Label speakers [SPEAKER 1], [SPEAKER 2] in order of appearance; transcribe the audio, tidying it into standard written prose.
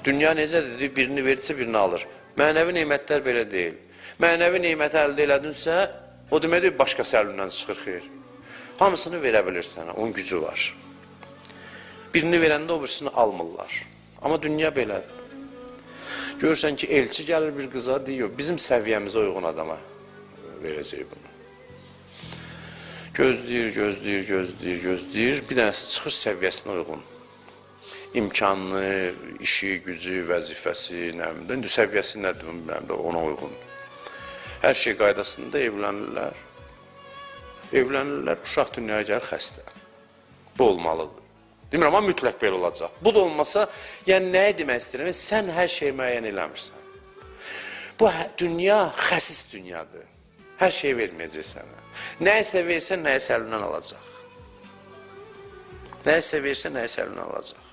[SPEAKER 1] Dünya necədir? Birini verirsə birini alır. Mənəvi neymətlər belə deyil. Mənəvi neyməti əldə elədinsə, o deməkdir, başqası əlindən çıxır, xeyr. Hamısını verə bilir sənə, onun gücü var. Birini verəndə o birisini almırlar. Amma dünya belədir. Görürsən ki, elçi gəlir bir qıza, deyir, bizim səviyyəmizə uyğun adama verəcək bunu. Gözləyir, gözləyir, gözləyir, gözləyir, bir dənəsi çıxır səviyyəsinə uyğun. İmkanlı, işi, gücü, vəzifəsi, səviyyəsi nədir, ona uyğun. Hər şey qaydasında evlənirlər. Evlənirlər, uşaq dünyaya gəlir xəstə. Bu olmalıdır. Demirəm, amma mütləq belə olacaq. Bu da olmasa, yəni nəyə demək istəyirəm? Sən hər şeyi müəyyən eləmirsən. Bu dünya xəsis dünyadır. Hər şey verməyəcək sənə. Nəyisə versən, nəyisə əlindən alacaq. Nəyisə versən, nəyisə əlindən alacaq.